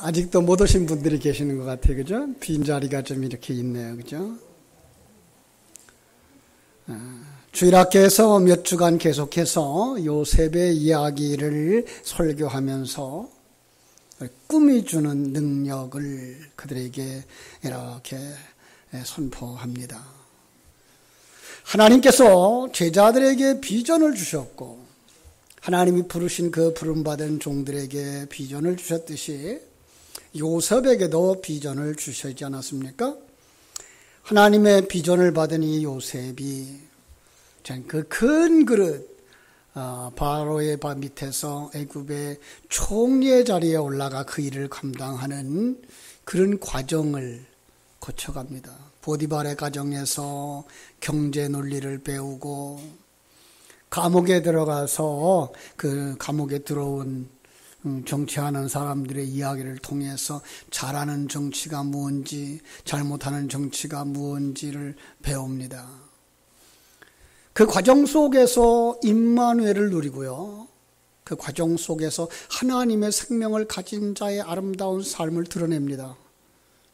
아직도 못 오신 분들이 계시는 것 같아요. 그죠? 빈자리가 좀 이렇게 있네요. 그죠? 주일학교에서 몇 주간 계속해서 요셉의 이야기를 설교하면서 꿈이 주는 능력을 그들에게 이렇게 선포합니다. 하나님께서 제자들에게 비전을 주셨고 하나님이 부르신 그 부름받은 종들에게 비전을 주셨듯이 요셉에게도 비전을 주시지 않았습니까? 하나님의 비전을 받은 이 요셉이 그 큰 그릇 바로의 발 밑에서 애굽의 총리의 자리에 올라가 그 일을 감당하는 그런 과정을 거쳐갑니다. 보디발의 가정에서 경제 논리를 배우고 감옥에 들어가서 그 감옥에 들어온 정치하는 사람들의 이야기를 통해서 잘하는 정치가 무엇인지 잘못하는 정치가 무엇인지를 배웁니다. 그 과정 속에서 임마누엘을 누리고요. 그 과정 속에서 하나님의 생명을 가진 자의 아름다운 삶을 드러냅니다.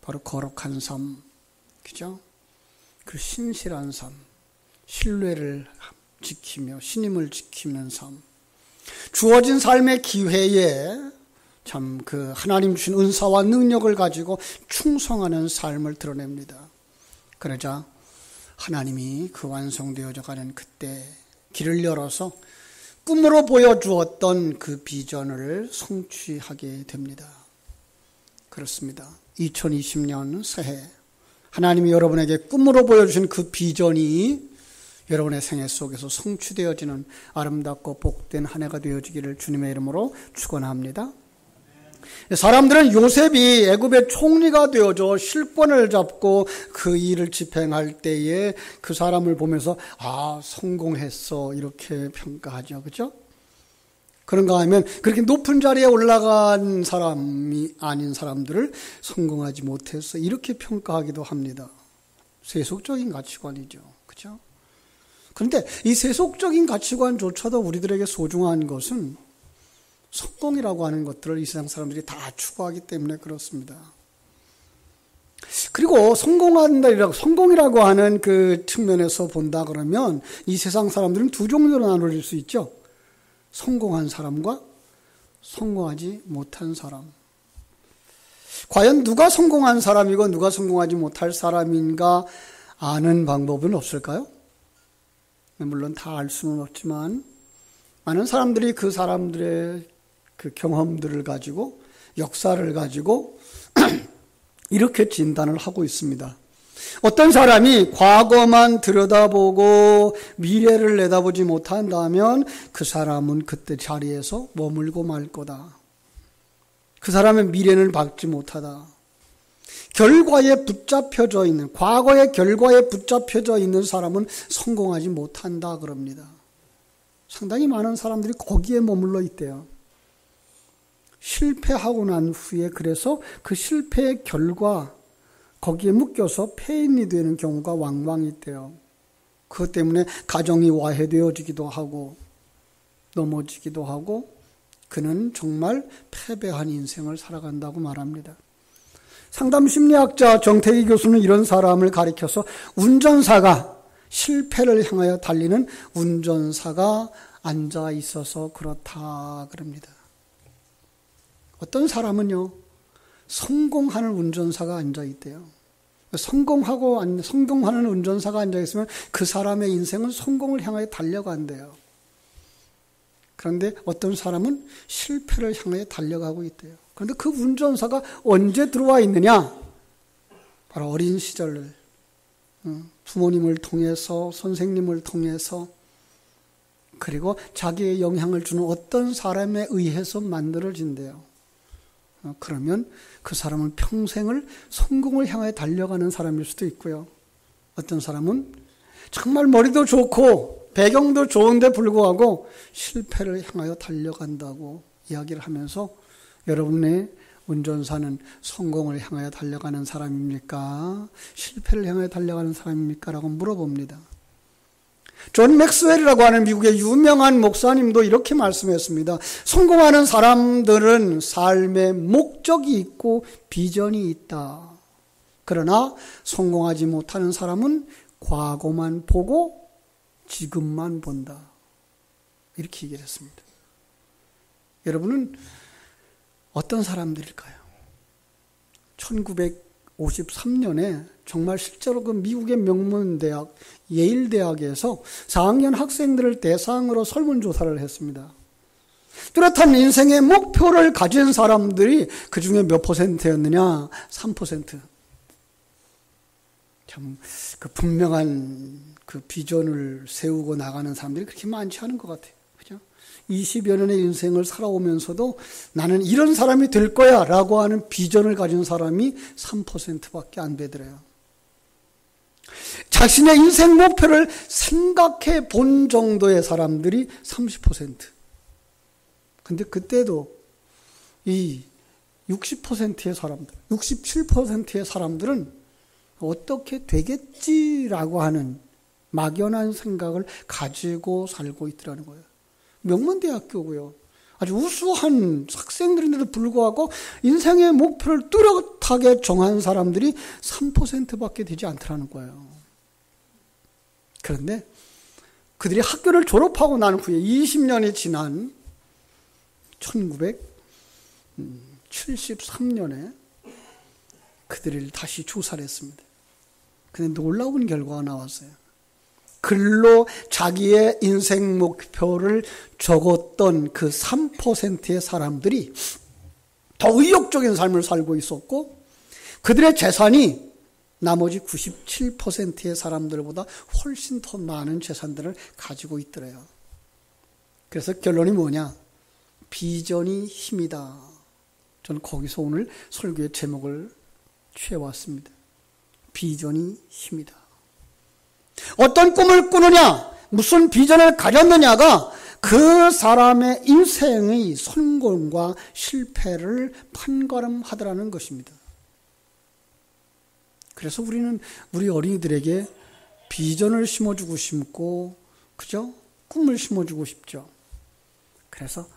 바로 거룩한 삶, 그죠? 그 신실한 삶, 신뢰를 지키며 신임을 지키는 삶. 주어진 삶의 기회에 참 그 하나님 주신 은사와 능력을 가지고 충성하는 삶을 드러냅니다. 그러자 하나님이 그 완성되어져 가는 그때 길을 열어서 꿈으로 보여주었던 그 비전을 성취하게 됩니다. 그렇습니다. 2020년 새해 하나님이 여러분에게 꿈으로 보여주신 그 비전이 여러분의 생애 속에서 성취되어지는 아름답고 복된 한 해가 되어지기를 주님의 이름으로 축원합니다. 사람들은 요셉이 애굽의 총리가 되어져 실권을 잡고 그 일을 집행할 때에 그 사람을 보면서 성공했어 이렇게 평가하죠. 그렇죠? 그런가 하면 그렇게 높은 자리에 올라간 사람이 아닌 사람들을 성공하지 못했어 이렇게 평가하기도 합니다. 세속적인 가치관이죠. 그렇죠? 그런데 이 세속적인 가치관조차도 우리들에게 소중한 것은 성공이라고 하는 것들을 이 세상 사람들이 다 추구하기 때문에 그렇습니다. 그리고 성공이라고 하는 그 측면에서 본다 그러면 이 세상 사람들은 두 종류로 나눌 수 있죠. 성공한 사람과 성공하지 못한 사람. 과연 누가 성공한 사람이고 누가 성공하지 못할 사람인가 아는 방법은 없을까요? 물론 다 알 수는 없지만 많은 사람들이 그 사람들의 그 경험들을 가지고 역사를 가지고 이렇게 진단을 하고 있습니다. 어떤 사람이 과거만 들여다보고 미래를 내다보지 못한다면 그 사람은 그때 자리에서 머물고 말 거다. 그 사람의 미래는 밝지 못하다. 결과에 붙잡혀져 있는, 과거의 결과에 붙잡혀져 있는 사람은 성공하지 못한다 그럽니다. 상당히 많은 사람들이 거기에 머물러 있대요. 실패하고 난 후에 그래서 그 실패의 결과 거기에 묶여서 폐인이 되는 경우가 왕왕 있대요. 그것 때문에 가정이 와해되어지기도 하고 넘어지기도 하고 그는 정말 패배한 인생을 살아간다고 말합니다. 상담심리학자 정태기 교수는 이런 사람을 가리켜서 운전사가 실패를 향하여 달리는 운전사가 앉아 있어서 그렇다 그럽니다. 어떤 사람은요, 성공하는 운전사가 앉아 있대요. 성공하는 운전사가 앉아 있으면 그 사람의 인생은 성공을 향하여 달려간대요. 그런데 어떤 사람은 실패를 향하여 달려가고 있대요. 그런데 그 운전사가 언제 들어와 있느냐? 바로 어린 시절을 부모님을 통해서 선생님을 통해서 그리고 자기의 영향을 주는 어떤 사람에 의해서 만들어진대요. 그러면 그 사람은 평생을 성공을 향해 달려가는 사람일 수도 있고요. 어떤 사람은 정말 머리도 좋고 배경도 좋은데 불구하고 실패를 향하여 달려간다고 이야기를 하면서 여러분의 운전사는 성공을 향하여 달려가는 사람입니까? 실패를 향하여 달려가는 사람입니까? 라고 물어봅니다. 존 맥스웰이라고 하는 미국의 유명한 목사님도 이렇게 말씀했습니다. 성공하는 사람들은 삶의 목적이 있고 비전이 있다. 그러나 성공하지 못하는 사람은 과거만 보고 지금만 본다. 이렇게 얘기를 했습니다. 여러분은 어떤 사람들일까요? 1953년에 정말 실제로 그 미국의 명문대학 예일 대학에서 4학년 학생들을 대상으로 설문조사를 했습니다. 뚜렷한 인생의 목표를 가진 사람들이 그 중에 몇 퍼센트였느냐? 3%. 참 그 분명한 그 비전을 세우고 나가는 사람들이 그렇게 많지 않은 것 같아요. 그죠? 20여 년의 인생을 살아오면서도 나는 이런 사람이 될 거야 라고 하는 비전을 가진 사람이 3%밖에 안 되더래요. 자신의 인생 목표를 생각해 본 정도의 사람들이 30%. 근데 그때도 이 60%의 사람들, 67%의 사람들은 어떻게 되겠지라고 하는 막연한 생각을 가지고 살고 있더라는 거예요. 명문대학교고요. 아주 우수한 학생들인데도 불구하고 인생의 목표를 뚜렷하게 정한 사람들이 3%밖에 되지 않더라는 거예요. 그런데 그들이 학교를 졸업하고 난 후에 20년이 지난 1973년에 그들을 다시 조사를 했습니다. 근데 놀라운 결과가 나왔어요. 글로 자기의 인생 목표를 적었던 그 3%의 사람들이 더 의욕적인 삶을 살고 있었고 그들의 재산이 나머지 97%의 사람들보다 훨씬 더 많은 재산들을 가지고 있더래요. 그래서 결론이 뭐냐? 비전이 힘이다. 저는 거기서 오늘 설교의 제목을 취해왔습니다. 비전이 힘이다. 어떤 꿈을 꾸느냐, 무슨 비전을 가졌느냐가 그 사람의 인생의 성공과 실패를 판가름하더라는 것입니다. 그래서 우리는 우리 어린이들에게 비전을 심어주고 싶고, 그죠? 꿈을 심어주고 싶죠. 그래서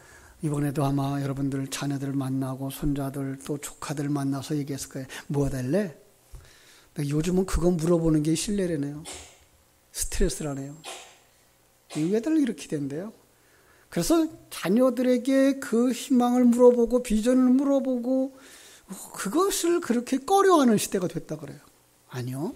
이번에도 아마 여러분들 자녀들 만나고 손자들 또 조카들 만나서 얘기했을 거예요. 뭐 될래? 요즘은 그거 물어보는 게 신뢰라네요. 스트레스라네요. 왜들 이렇게 된대요? 그래서 자녀들에게 그 희망을 물어보고 비전을 물어보고 그것을 그렇게 꺼려하는 시대가 됐다 그래요. 아니요.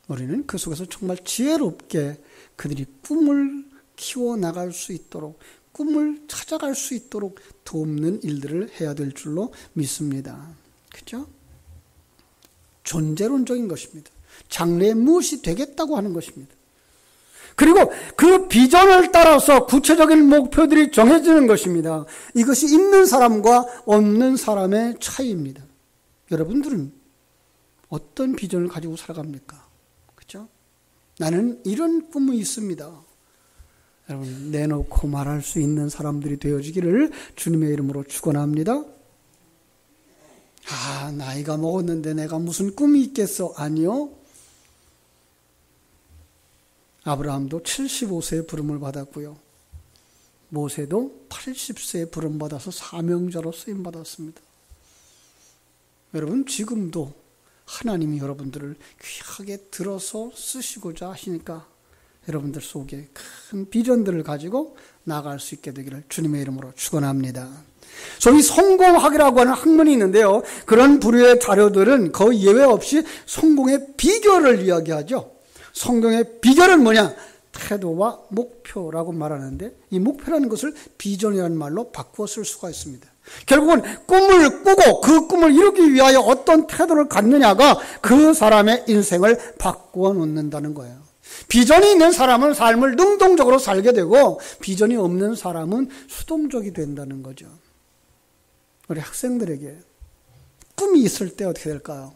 우리는 그 속에서 정말 지혜롭게 그들이 꿈을 키워나갈 수 있도록 꿈을 찾아갈 수 있도록 돕는 일들을 해야 될 줄로 믿습니다. 그렇죠? 존재론적인 것입니다. 장래에 무엇이 되겠다고 하는 것입니다. 그리고 그 비전을 따라서 구체적인 목표들이 정해지는 것입니다. 이것이 있는 사람과 없는 사람의 차이입니다. 여러분들은 어떤 비전을 가지고 살아갑니까? 그렇죠? 나는 이런 꿈이 있습니다. 여러분 내놓고 말할 수 있는 사람들이 되어지기를 주님의 이름으로 축원합니다. 나이가 먹었는데 내가 무슨 꿈이 있겠어? 아니요. 아브라함도 75세에 부름을 받았고요. 모세도 80세에 부름받아서 사명자로 쓰임받았습니다. 여러분 지금도 하나님이 여러분들을 귀하게 들어서 쓰시고자 하시니까 여러분들 속에 큰 비전들을 가지고 나아갈 수 있게 되기를 주님의 이름으로 축원합니다. 소위 성공학이라고 하는 학문이 있는데요. 그런 부류의 자료들은 거의 예외 없이 성공의 비결을 이야기하죠. 성공의 비결은 뭐냐? 태도와 목표라고 말하는데 이 목표라는 것을 비전이라는 말로 바꾸어 쓸 수가 있습니다. 결국은 꿈을 꾸고 그 꿈을 이루기 위하여 어떤 태도를 갖느냐가 그 사람의 인생을 바꾸어 놓는다는 거예요. 비전이 있는 사람은 삶을 능동적으로 살게 되고 비전이 없는 사람은 수동적이 된다는 거죠. 우리 학생들에게 꿈이 있을 때 어떻게 될까요?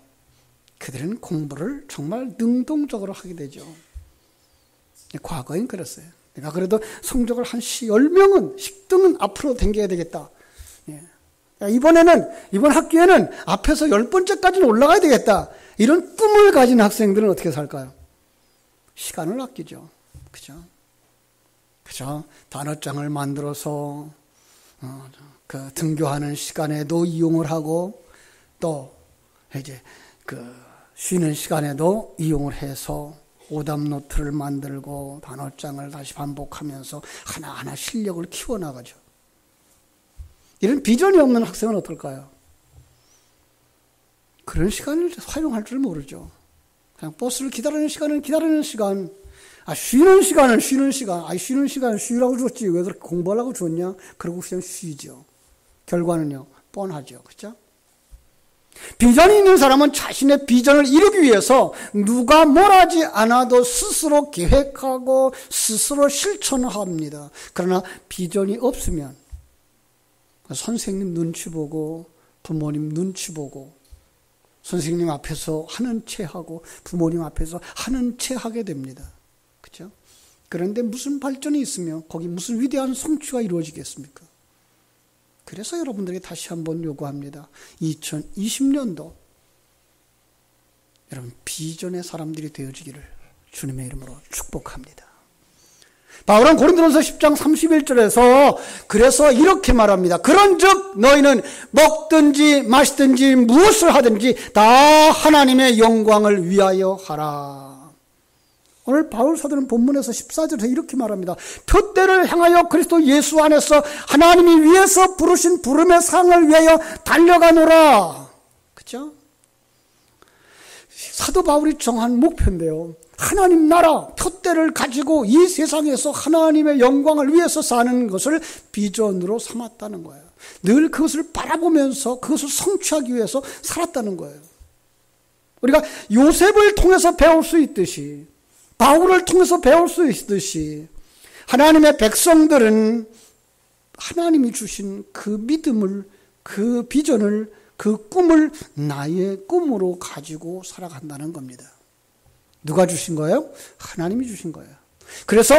그들은 공부를 정말 능동적으로 하게 되죠. 과거엔 그랬어요. 내가 그래도 성적을 한 10명은 10등은 앞으로 당겨야 되겠다. 이번 학기에는 앞에서 10번째까지는 올라가야 되겠다. 이런 꿈을 가진 학생들은 어떻게 살까요? 시간을 아끼죠. 그죠? 단어장을 만들어서 그 등교하는 시간에도 이용을 하고 또 이제 그 쉬는 시간에도 이용을 해서 오답 노트를 만들고 단어장을 다시 반복하면서 하나하나 실력을 키워나가죠. 이런 비전이 없는 학생은 어떨까요? 그런 시간을 활용할 줄 모르죠. 그냥 버스를 기다리는 시간은 기다리는 시간, 쉬는 시간은 쉬는 시간, 쉬는 시간 쉬라고 줬지 왜 그렇게 공부하려고 줬냐? 그러고 그냥 쉬죠. 결과는요, 뻔하죠. 그렇죠? 비전이 있는 사람은 자신의 비전을 이루기 위해서 누가 뭘 하지 않아도 스스로 계획하고 스스로 실천합니다. 그러나 비전이 없으면 선생님 눈치 보고 부모님 눈치 보고 선생님 앞에서 하는 채 하고 부모님 앞에서 하는 채 하게 됩니다. 그렇죠? 그런데 무슨 발전이 있으며 거기 무슨 위대한 성취가 이루어지겠습니까? 그래서 여러분들에게 다시 한번 요구합니다. 2020년도 여러분 비전의 사람들이 되어지기를 주님의 이름으로 축복합니다. 바울은 고린도전서 10장 31절에서 그래서 이렇게 말합니다. 그런즉 너희는 먹든지 마시든지 무엇을 하든지 다 하나님의 영광을 위하여 하라. 오늘 바울 사도는 본문에서 14절에서 이렇게 말합니다. 표대를 향하여 그리스도 예수 안에서 하나님이 위에서 부르신 부름의 상을 위하여 달려가노라. 그렇죠? 사도 바울이 정한 목표인데요. 하나님 나라 표대를 가지고 이 세상에서 하나님의 영광을 위해서 사는 것을 비전으로 삼았다는 거예요. 늘 그것을 바라보면서 그것을 성취하기 위해서 살았다는 거예요. 우리가 요셉을 통해서 배울 수 있듯이 바울을 통해서 배울 수 있듯이 하나님의 백성들은 하나님이 주신 그 믿음을, 그 비전을, 그 꿈을 나의 꿈으로 가지고 살아간다는 겁니다. 누가 주신 거예요? 하나님이 주신 거예요. 그래서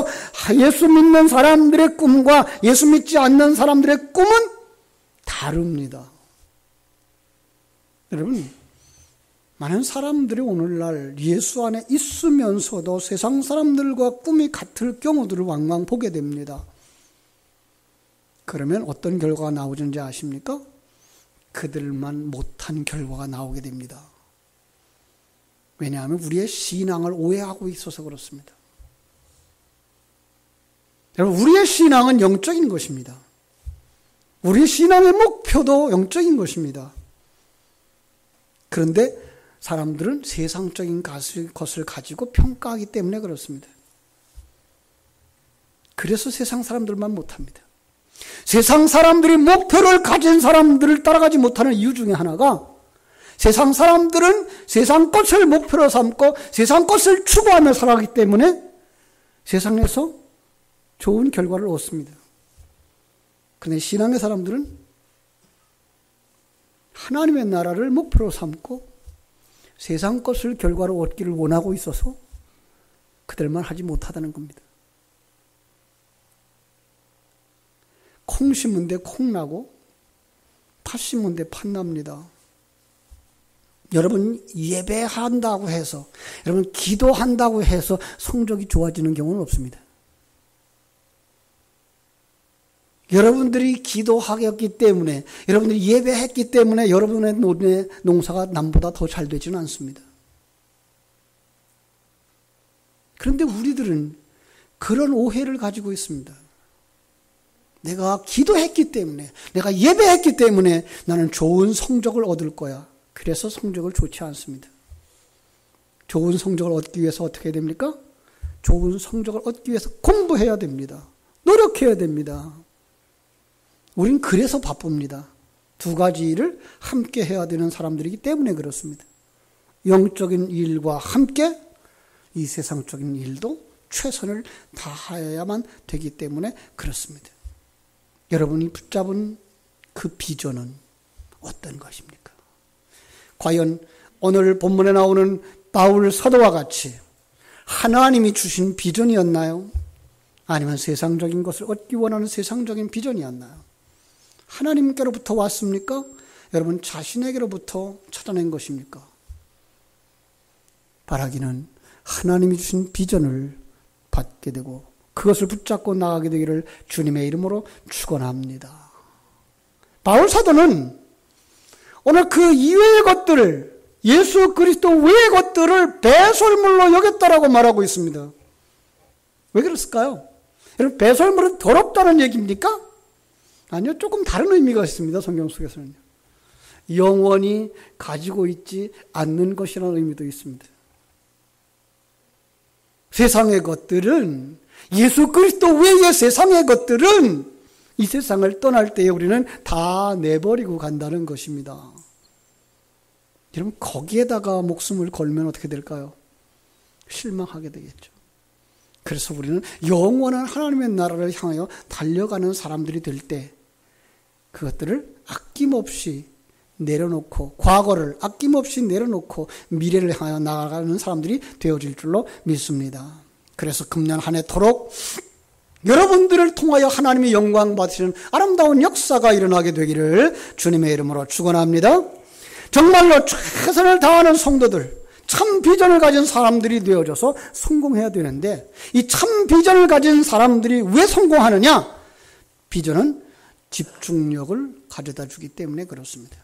예수 믿는 사람들의 꿈과 예수 믿지 않는 사람들의 꿈은 다릅니다. 여러분, 많은 사람들이 오늘날 예수 안에 있으면서도 세상 사람들과 꿈이 같을 경우들을 왕왕 보게 됩니다. 그러면 어떤 결과가 나오는지 아십니까? 그들만 못한 결과가 나오게 됩니다. 왜냐하면 우리의 신앙을 오해하고 있어서 그렇습니다. 여러분, 우리의 신앙은 영적인 것입니다. 우리의 신앙의 목표도 영적인 것입니다. 그런데 사람들은 세상적인 것을 가지고 평가하기 때문에 그렇습니다. 그래서 세상 사람들만 못합니다. 세상 사람들이 목표를 가진 사람들을 따라가지 못하는 이유 중에 하나가 세상 사람들은 세상 것을 목표로 삼고 세상 것을 추구하며 살아가기 때문에 세상에서 좋은 결과를 얻습니다. 그런데 신앙의 사람들은 하나님의 나라를 목표로 삼고 세상 것을 결과로 얻기를 원하고 있어서 그들만 하지 못하다는 겁니다. 콩 심은 데 콩 나고 팥 심은 데 팥 납니다. 여러분 예배한다고 해서 여러분 기도한다고 해서 성적이 좋아지는 경우는 없습니다. 여러분들이 기도하였기 때문에 여러분들이 예배했기 때문에 여러분의 농사가 남보다 더 잘 되지는 않습니다. 그런데 우리들은 그런 오해를 가지고 있습니다. 내가 기도했기 때문에 내가 예배했기 때문에 나는 좋은 성적을 얻을 거야. 그래서 성적을 좋지 않습니다. 좋은 성적을 얻기 위해서 어떻게 해야 됩니까? 좋은 성적을 얻기 위해서 공부해야 됩니다. 노력해야 됩니다. 우린 그래서 바쁩니다. 두 가지 일을 함께 해야 되는 사람들이기 때문에 그렇습니다. 영적인 일과 함께 이 세상적인 일도 최선을 다해야만 되기 때문에 그렇습니다. 여러분이 붙잡은 그 비전은 어떤 것입니까? 과연 오늘 본문에 나오는 바울 사도와 같이 하나님이 주신 비전이었나요? 아니면 세상적인 것을 얻기 원하는 세상적인 비전이었나요? 하나님께로부터 왔습니까? 여러분 자신에게로부터 찾아낸 것입니까? 바라기는 하나님이 주신 비전을 받게 되고 그것을 붙잡고 나가게 되기를 주님의 이름으로 축원합니다. 바울 사도는 오늘 그 이외의 것들을, 예수 그리스도 외의 것들을 배설물로 여겼다라고 말하고 있습니다. 왜 그랬을까요? 여러분, 배설물은 더럽다는 얘기입니까? 아니요, 조금 다른 의미가 있습니다. 성경 속에서는요. 영원히 가지고 있지 않는 것이라는 의미도 있습니다. 세상의 것들은, 예수 그리스도 외의 세상의 것들은 이 세상을 떠날 때에 우리는 다 내버리고 간다는 것입니다. 여러분, 거기에다가 목숨을 걸면 어떻게 될까요? 실망하게 되겠죠. 그래서 우리는 영원한 하나님의 나라를 향하여 달려가는 사람들이 될 때 그것들을 아낌없이 내려놓고, 과거를 아낌없이 내려놓고 미래를 향하여 나아가는 사람들이 되어질 줄로 믿습니다. 그래서 금년 한 해토록 여러분들을 통하여 하나님의 영광 받으시는 아름다운 역사가 일어나게 되기를 주님의 이름으로 축원합니다. 정말로 최선을 다하는 성도들, 참 비전을 가진 사람들이 되어져서 성공해야 되는데, 이 참 비전을 가진 사람들이 왜 성공하느냐? 비전은 집중력을 가져다 주기 때문에 그렇습니다.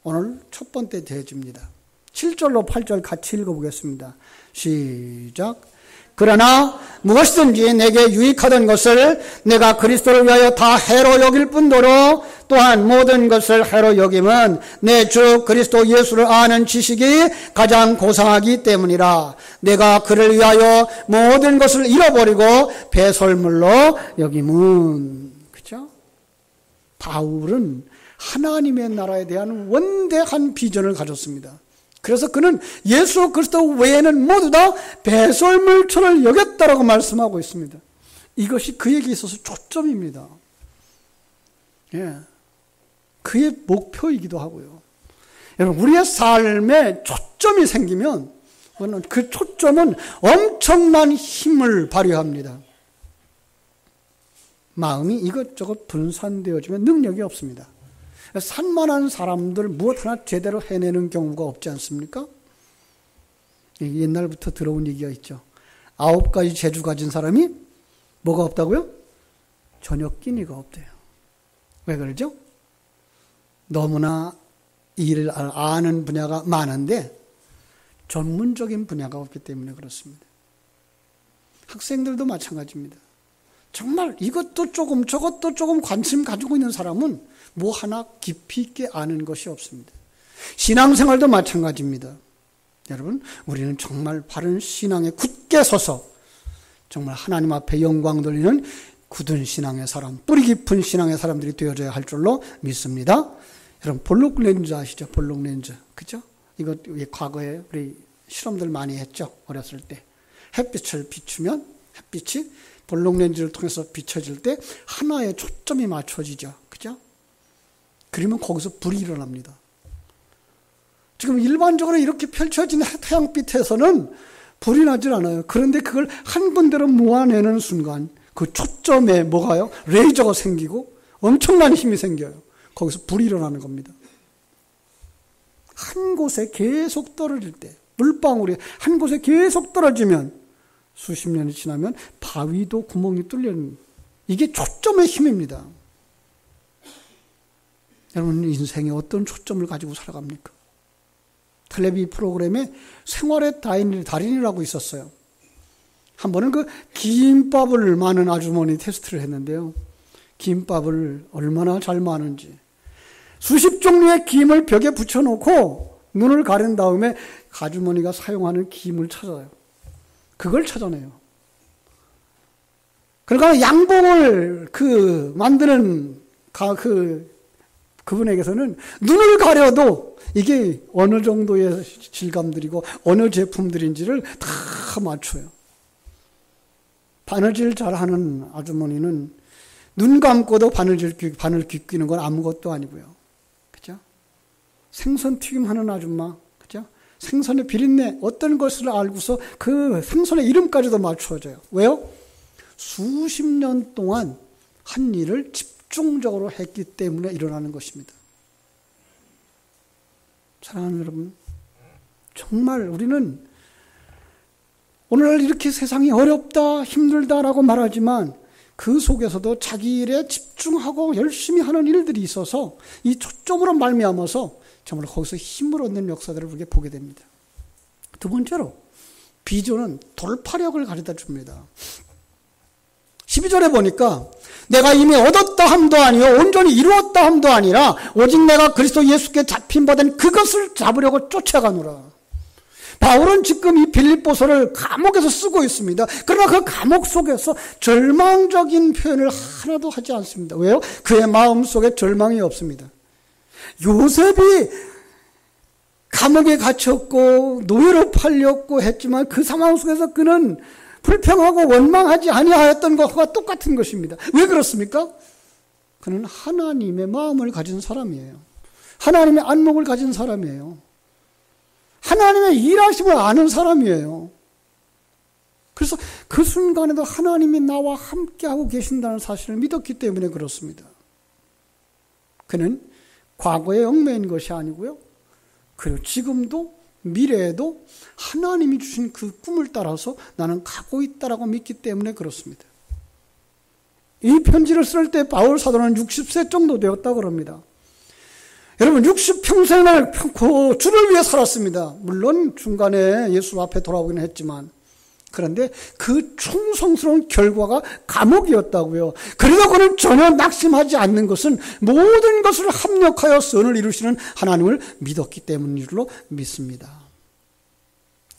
오늘 첫 번째 대지입니다. 7절로 8절 같이 읽어보겠습니다. 시작. 그러나 무엇이든지 내게 유익하던 것을 내가 그리스도를 위하여 다 해로 여길 뿐더러 또한 모든 것을 해로 여김은 내 주 그리스도 예수를 아는 지식이 가장 고상하기 때문이라. 내가 그를 위하여 모든 것을 잃어버리고 배설물로 여김은. 그렇죠? 바울은 하나님의 나라에 대한 원대한 비전을 가졌습니다. 그래서 그는 예수 그리스도 외에는 모두 다 배설물처럼 여겼다라고 말씀하고 있습니다. 이것이 그에게 있어서 초점입니다. 예, 그의 목표이기도 하고요. 여러분, 우리의 삶에 초점이 생기면 그 초점은 엄청난 힘을 발휘합니다. 마음이 이것저것 분산되어지면 능력이 없습니다. 산만한 사람들 무엇 하나 제대로 해내는 경우가 없지 않습니까? 옛날부터 들어온 얘기가 있죠. 9가지 재주 가진 사람이 뭐가 없다고요? 전혀 끼니가 없대요. 왜 그러죠? 너무나 일을 아는 분야가 많은데 전문적인 분야가 없기 때문에 그렇습니다. 학생들도 마찬가지입니다. 정말 이것도 조금 저것도 조금 관심 가지고 있는 사람은 뭐 하나 깊이 있게 아는 것이 없습니다. 신앙생활도 마찬가지입니다. 여러분, 우리는 정말 바른 신앙에 굳게 서서 정말 하나님 앞에 영광 돌리는 굳은 신앙의 사람, 뿌리 깊은 신앙의 사람들이 되어져야 할 줄로 믿습니다. 여러분, 볼록 렌즈 아시죠? 볼록 렌즈. 그죠? 이거 과거에 우리 실험들 많이 했죠? 어렸을 때. 햇빛을 비추면 햇빛이 볼록 렌즈를 통해서 비춰질 때 하나의 초점이 맞춰지죠. 그죠? 그러면 거기서 불이 일어납니다. 지금 일반적으로 이렇게 펼쳐진 태양빛에서는 불이 나질 않아요. 그런데 그걸 한 군데로 모아내는 순간 그 초점에 뭐가요? 레이저가 생기고 엄청난 힘이 생겨요. 거기서 불이 일어나는 겁니다. 한 곳에 계속 떨어질 때, 물방울이 한 곳에 계속 떨어지면 수십 년이 지나면 바위도 구멍이 뚫리는, 이게 초점의 힘입니다. 여러분, 인생에 어떤 초점을 가지고 살아갑니까? 텔레비 프로그램에 생활의 달인이라고 있었어요. 한 번은 그 김밥을 마는 아주머니 테스트를 했는데요. 김밥을 얼마나 잘 마는지. 수십 종류의 김을 벽에 붙여놓고 눈을 가린 다음에 아주머니가 사용하는 김을 찾아요. 그걸 찾아내요. 그러니까 양봉을 만드는 그분에게서는 눈을 가려도 이게 어느 정도의 질감들이고 어느 제품들인지를 다 맞춰요. 바느질 잘하는 아주머니는 눈 감고도 바늘 귀끼는 건 아무것도 아니고요. 그죠? 생선 튀김하는 아줌마, 그죠? 생선의 비린내, 어떤 것을 알고서 그 생선의 이름까지도 맞춰줘요. 왜요? 수십 년 동안 한 일을 집중적으로 했기 때문에 일어나는 것입니다. 사랑하는 여러분, 정말 우리는 오늘날 이렇게 세상이 어렵다, 힘들다라고 말하지만 그 속에서도 자기 일에 집중하고 열심히 하는 일들이 있어서 이 초점으로 말미암아서 정말 거기서 힘을 얻는 역사들을 우리가 보게 됩니다. 두 번째로 비전은 돌파력을 가져다 줍니다. 12절에 보니까 내가 이미 얻었다 함도 아니요 온전히 이루었다 함도 아니라 오직 내가 그리스도 예수께 잡힌 바 된 그것을 잡으려고 쫓아가노라. 바울은 지금 이 빌립보서를 감옥에서 쓰고 있습니다. 그러나 그 감옥 속에서 절망적인 표현을 하나도 하지 않습니다. 왜요? 그의 마음속에 절망이 없습니다. 요셉이 감옥에 갇혔고 노예로 팔렸고 했지만 그 상황 속에서 그는 불평하고 원망하지 아니하였던 것과 똑같은 것입니다. 왜 그렇습니까? 그는 하나님의 마음을 가진 사람이에요. 하나님의 안목을 가진 사람이에요. 하나님의 일하심을 아는 사람이에요. 그래서 그 순간에도 하나님이 나와 함께하고 계신다는 사실을 믿었기 때문에 그렇습니다. 그는 과거에 얽매인 것이 아니고요. 그리고 지금도 미래에도 하나님이 주신 그 꿈을 따라서 나는 가고 있다라고 믿기 때문에 그렇습니다. 이 편지를 쓸 때 바울 사도는 60세 정도 되었다고 합니다. 여러분 60평생을 주를 위해 살았습니다. 물론 중간에 예수 앞에 돌아오기는 했지만 그런데 그 충성스러운 결과가 감옥이었다고요. 그래도 그는 전혀 낙심하지 않는 것은 모든 것을 합력하여 선을 이루시는 하나님을 믿었기 때문인 줄로 믿습니다.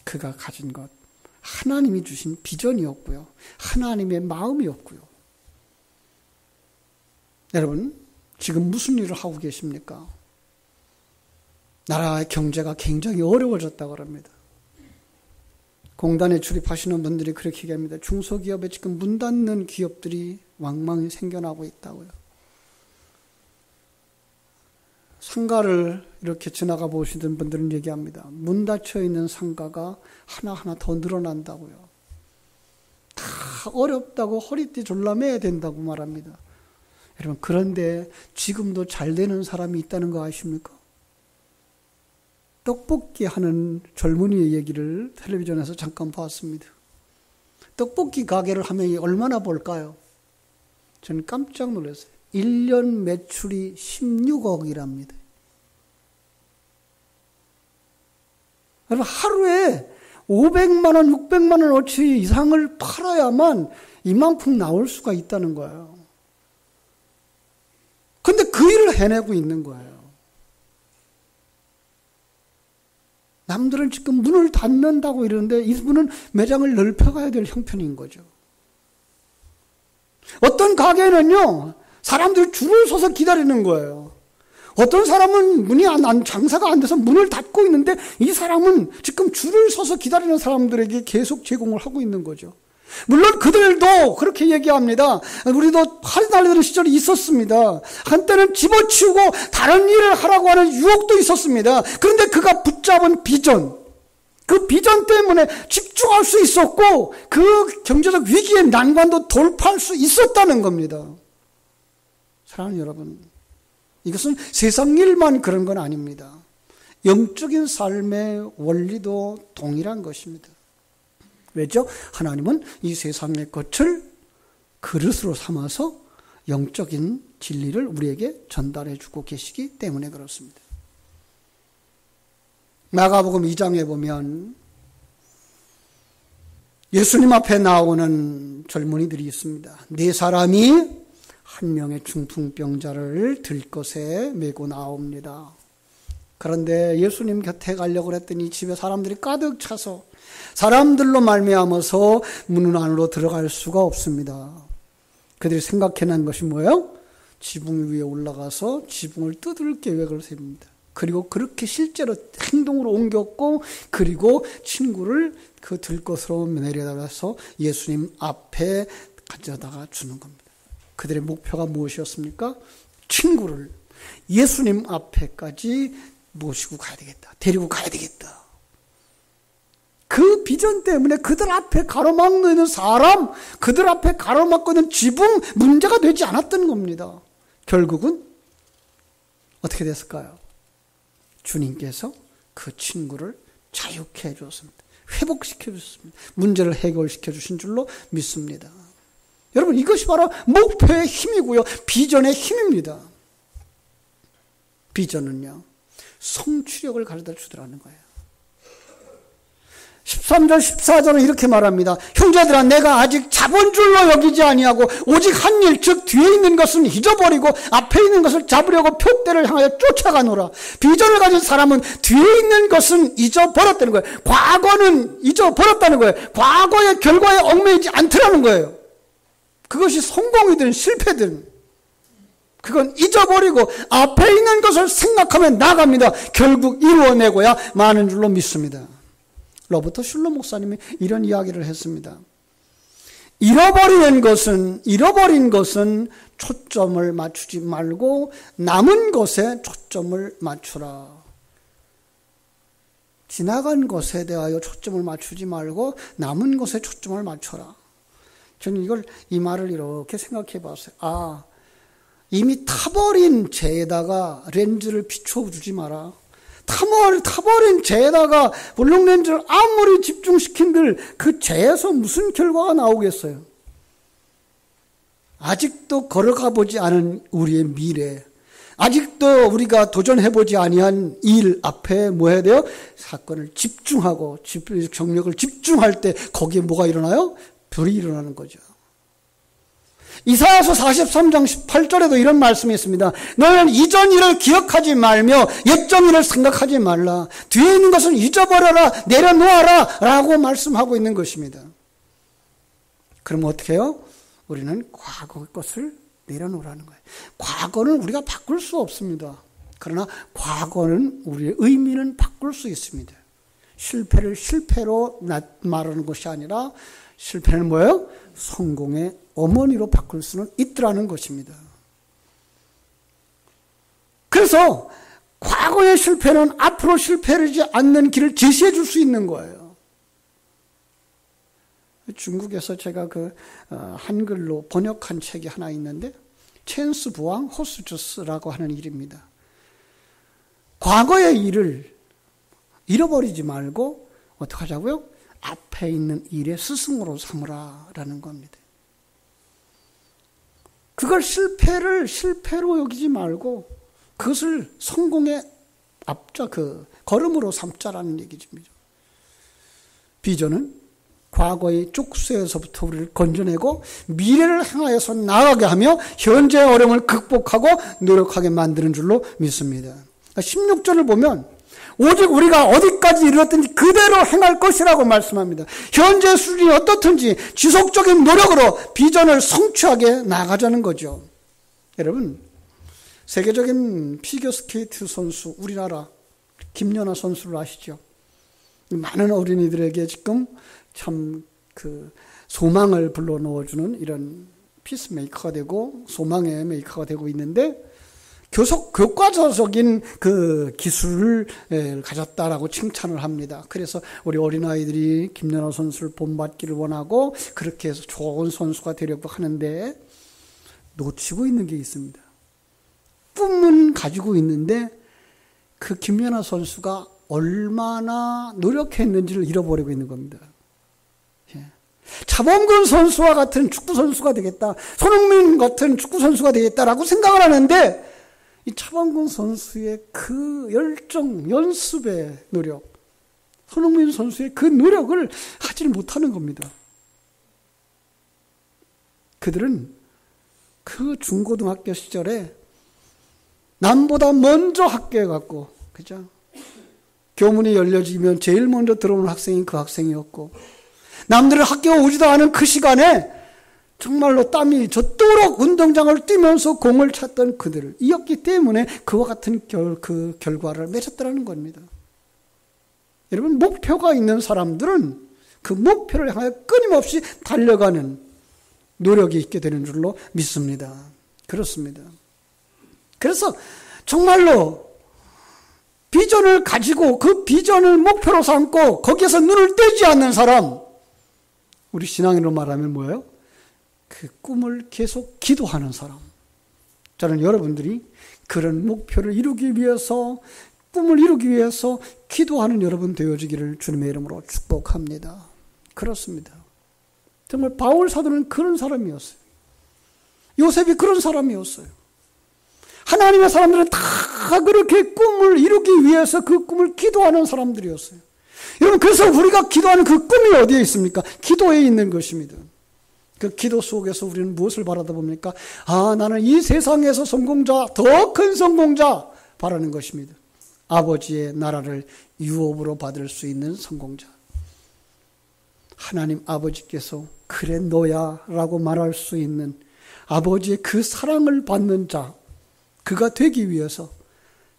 그가 가진 것 하나님이 주신 비전이었고요. 하나님의 마음이었고요. 여러분 지금 무슨 일을 하고 계십니까? 나라의 경제가 굉장히 어려워졌다고 합니다. 공단에 출입하시는 분들이 그렇게 얘기합니다. 중소기업에 지금 문 닫는 기업들이 왕망이 생겨나고 있다고요. 상가를 이렇게 지나가 보시던 분들은 얘기합니다. 문 닫혀 있는 상가가 하나하나 더 늘어난다고요. 다 어렵다고 허리띠 졸라매야 된다고 말합니다. 여러분 그런데 지금도 잘 되는 사람이 있다는 거 아십니까? 떡볶이 하는 젊은이의 얘기를 텔레비전에서 잠깐 봤습니다. 떡볶이 가게를 하면 얼마나 벌까요? 저는 깜짝 놀랐어요. 1년 매출이 16억이랍니다. 여러분 하루에 500만 원, 600만 원어치 이상을 팔아야만 이만큼 나올 수가 있다는 거예요. 근데 그 일을 해내고 있는 거예요. 남들은 지금 문을 닫는다고 이러는데 이분은 매장을 넓혀가야 될 형편인 거죠. 어떤 가게는요, 사람들이 줄을 서서 기다리는 거예요. 어떤 사람은 장사가 안 돼서 문을 닫고 있는데 이 사람은 지금 줄을 서서 기다리는 사람들에게 계속 제공을 하고 있는 거죠. 물론 그들도 그렇게 얘기합니다. 우리도 팔이 달리는 시절이 있었습니다. 한때는 집어치우고 다른 일을 하라고 하는 유혹도 있었습니다. 그런데 그가 붙잡은 비전, 그 비전 때문에 집중할 수 있었고 그 경제적 위기의 난관도 돌파할 수 있었다는 겁니다. 사랑하는 여러분, 이것은 세상 일만 그런 건 아닙니다. 영적인 삶의 원리도 동일한 것입니다. 왜죠? 하나님은 이 세상의 것을 그릇으로 삼아서 영적인 진리를 우리에게 전달해 주고 계시기 때문에 그렇습니다. 마가복음 2장에 보면 예수님 앞에 나오는 젊은이들이 있습니다. 네 사람이 한 명의 중풍병자를 들것에 메고 나옵니다. 그런데 예수님 곁에 가려고 했더니 집에 사람들이 가득 차서 사람들로 말미암아서 문 안으로 들어갈 수가 없습니다. 그들이 생각해낸 것이 뭐예요? 지붕 위에 올라가서 지붕을 뜯을 계획을 세웁니다. 그리고 그렇게 실제로 행동으로 옮겼고 그리고 친구를 그 들것으로 내려다가서 예수님 앞에 가져다가 주는 겁니다. 그들의 목표가 무엇이었습니까? 친구를 예수님 앞에까지 모시고 가야 되겠다. 데리고 가야 되겠다. 그 비전 때문에 그들 앞에 가로막고 있는 사람, 그들 앞에 가로막고 있는 지붕 문제가 되지 않았던 겁니다. 결국은 어떻게 됐을까요? 주님께서 그 친구를 자유케 해주었습니다. 회복시켜 주셨습니다. 문제를 해결시켜 주신 줄로 믿습니다. 여러분, 이것이 바로 목표의 힘이고요. 비전의 힘입니다. 비전은요, 성취력을 가져다 주더라는 거예요. 13절, 14절은 이렇게 말합니다. 형제들아, 내가 아직 자본줄로 여기지 아니하고 오직 한 일, 즉 뒤에 있는 것은 잊어버리고 앞에 있는 것을 잡으려고 표대를 향하여 쫓아가노라. 비전을 가진 사람은 뒤에 있는 것은 잊어버렸다는 거예요. 과거는 잊어버렸다는 거예요. 과거의 결과에 얽매이지 않더라는 거예요. 그것이 성공이든 실패든 그건 잊어버리고 앞에 있는 것을 생각하며 나갑니다. 결국 이루어내고야 마는 줄로 믿습니다. 로버트 슐러 목사님이 이런 이야기를 했습니다. 잃어버린 것은 초점을 맞추지 말고 남은 것에 초점을 맞추라. 지나간 것에 대하여 초점을 맞추지 말고 남은 것에 초점을 맞춰라. 저는 이 말을 이렇게 생각해 봤어요. 이미 타버린 재에다가 렌즈를 비춰주지 마라. 타버린 재에다가 볼록 렌즈를 아무리 집중시킨들 그 재에서 무슨 결과가 나오겠어요? 아직도 걸어가 보지 않은 우리의 미래, 아직도 우리가 도전해보지 아니한 일 앞에 뭐 해야 돼요? 사건을 집중하고 정력을 집중할 때 거기에 뭐가 일어나요? 불이 일어나는 거죠. 이사야서 43장 18절에도 이런 말씀이 있습니다. 너는 이전 일을 기억하지 말며 옛전 일을 생각하지 말라. 뒤에 있는 것은 잊어버려라, 내려놓아라 라고 말씀하고 있는 것입니다. 그럼 어떻게 해요? 우리는 과거의 것을 내려놓으라는 거예요. 과거는 우리가 바꿀 수 없습니다. 그러나 과거는 우리의 의미는 바꿀 수 있습니다. 실패를 실패로 말하는 것이 아니라 실패는 뭐예요? 성공의 어머니로 바꿀 수는 있더라는 것입니다. 그래서 과거의 실패는 앞으로 실패하지 않는 길을 제시해 줄 수 있는 거예요. 중국에서 제가 한글로 번역한 책이 하나 있는데 첸스 부왕 호스주스라고 하는 일입니다. 과거의 일을 잃어버리지 말고 어떻게 하자고요? 앞에 있는 일의 스승으로 삼으라라는 겁니다. 그걸 실패로 여기지 말고 그것을 성공의 걸음으로 삼자라는 얘기죠. 비전은 과거의 쪽수에서부터 우리를 건져내고 미래를 향하여서 나아가게 하며 현재의 어려움을 극복하고 노력하게 만드는 줄로 믿습니다. 16절을 보면 오직 우리가 어디까지 이르렀든지 그대로 행할 것이라고 말씀합니다. 현재 수준이 어떻든지 지속적인 노력으로 비전을 성취하게 나가자는 거죠. 여러분, 세계적인 피겨스케이트 선수, 우리나라 김연아 선수를 아시죠? 많은 어린이들에게 지금 참 소망을 불러넣어주는 이런 피스메이커가 되고 소망의 메이커가 되고 있는데 교과서적인 기술을 가졌다라고 칭찬을 합니다. 그래서 우리 어린아이들이 김연아 선수를 본받기를 원하고 그렇게 해서 좋은 선수가 되려고 하는데 놓치고 있는 게 있습니다. 꿈은 가지고 있는데 그 김연아 선수가 얼마나 노력했는지를 잃어버리고 있는 겁니다. 차범근 선수와 같은 축구 선수가 되겠다, 손흥민 같은 축구 선수가 되겠다라고 생각을 하는데 이 차범근 선수의 그 열정, 연습의 노력, 손흥민 선수의 그 노력을 하지 못하는 겁니다. 그들은 그 중고등학교 시절에 남보다 먼저 학교에 갔고, 그죠? 교문이 열려지면 제일 먼저 들어오는 학생이 그 학생이었고, 남들은 학교에 오지도 않은 그 시간에 정말로 땀이 젖도록 운동장을 뛰면서 공을 찼던 그들이었기 때문에 그와 같은 그 결과를 맺었다는 겁니다. 여러분, 목표가 있는 사람들은 그 목표를 향해 끊임없이 달려가는 노력이 있게 되는 줄로 믿습니다. 그렇습니다. 그래서 정말로 비전을 가지고 그 비전을 목표로 삼고 거기에서 눈을 떼지 않는 사람, 우리 신앙인으로 말하면 뭐예요? 그 꿈을 계속 기도하는 사람. 저는 여러분들이 그런 목표를 이루기 위해서 꿈을 이루기 위해서 기도하는 여러분 되어지기를 주님의 이름으로 축복합니다. 그렇습니다. 정말 바울 사도는 그런 사람이었어요. 요셉이 그런 사람이었어요. 하나님의 사람들은 다 그렇게 꿈을 이루기 위해서 그 꿈을 기도하는 사람들이었어요. 여러분, 그래서 우리가 기도하는 그 꿈이 어디에 있습니까? 기도에 있는 것입니다. 그 기도 속에서 우리는 무엇을 바라다 봅니까? 나는 이 세상에서 성공자, 더 큰 성공자 바라는 것입니다. 아버지의 나라를 유업으로 받을 수 있는 성공자. 하나님 아버지께서 그래 너야 라고 말할 수 있는 아버지의 그 사랑을 받는 자, 그가 되기 위해서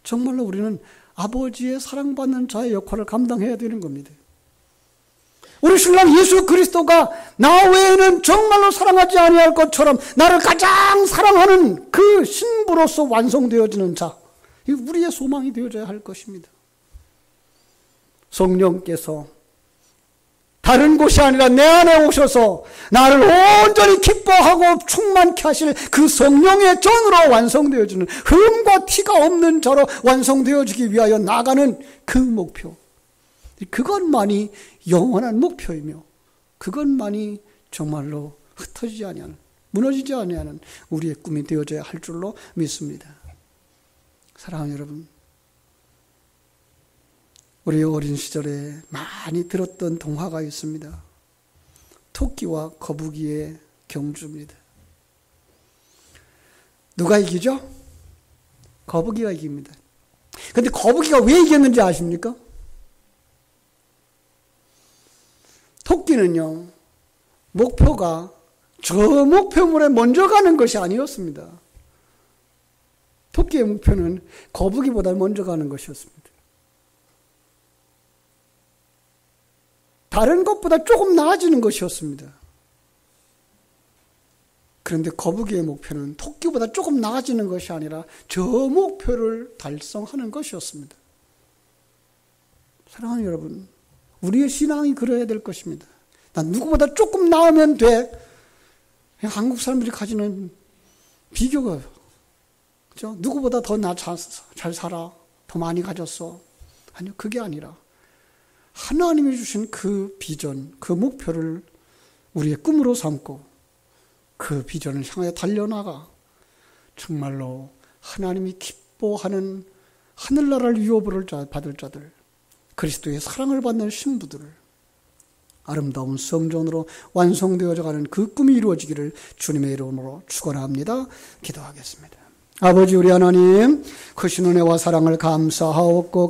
정말로 우리는 아버지의 사랑받는 자의 역할을 감당해야 되는 겁니다. 우리 신랑 예수 그리스도가 나 외에는 정말로 사랑하지 아니할 것처럼 나를 가장 사랑하는 그 신부로서 완성되어지는 자, 이 우리의 소망이 되어져야 할 것입니다. 성령께서 다른 곳이 아니라 내 안에 오셔서 나를 온전히 기뻐하고 충만케 하실 그 성령의 전으로 완성되어지는, 흠과 티가 없는 자로 완성되어지기 위하여 나가는 그 목표, 그것만이 영원한 목표이며 그것만이 정말로 흩어지지 아니하는, 무너지지 아니하는 우리의 꿈이 되어져야 할 줄로 믿습니다. 사랑하는 여러분, 우리 어린 시절에 많이 들었던 동화가 있습니다. 토끼와 거북이의 경주입니다. 누가 이기죠? 거북이가 이깁니다. 그런데 거북이가 왜 이겼는지 아십니까? 토끼는요, 목표가 저 목표물에 먼저 가는 것이 아니었습니다. 토끼의 목표는 거북이보다 먼저 가는 것이었습니다. 다른 것보다 조금 나아지는 것이었습니다. 그런데 거북이의 목표는 토끼보다 조금 나아지는 것이 아니라 저 목표를 달성하는 것이었습니다. 사랑하는 여러분, 우리의 신앙이 그래야 될 것입니다. 난 누구보다 조금 나으면 돼. 한국 사람들이 가지는 비교가, 그죠? 누구보다 더 나 잘 살아, 더 많이 가졌어. 아니요, 그게 아니라 하나님이 주신 그 비전, 그 목표를 우리의 꿈으로 삼고 그 비전을 향하여 달려나가 정말로 하나님이 기뻐하는 하늘나라를 유업으로 받을 자들, 그리스도의 사랑을 받는 신부들을 아름다운 성전으로 완성되어져 가는 그 꿈이 이루어지기를 주님의 이름으로 축원합니다. 기도하겠습니다. 아버지 우리 하나님, 크신 은혜와 사랑을 감사하옵고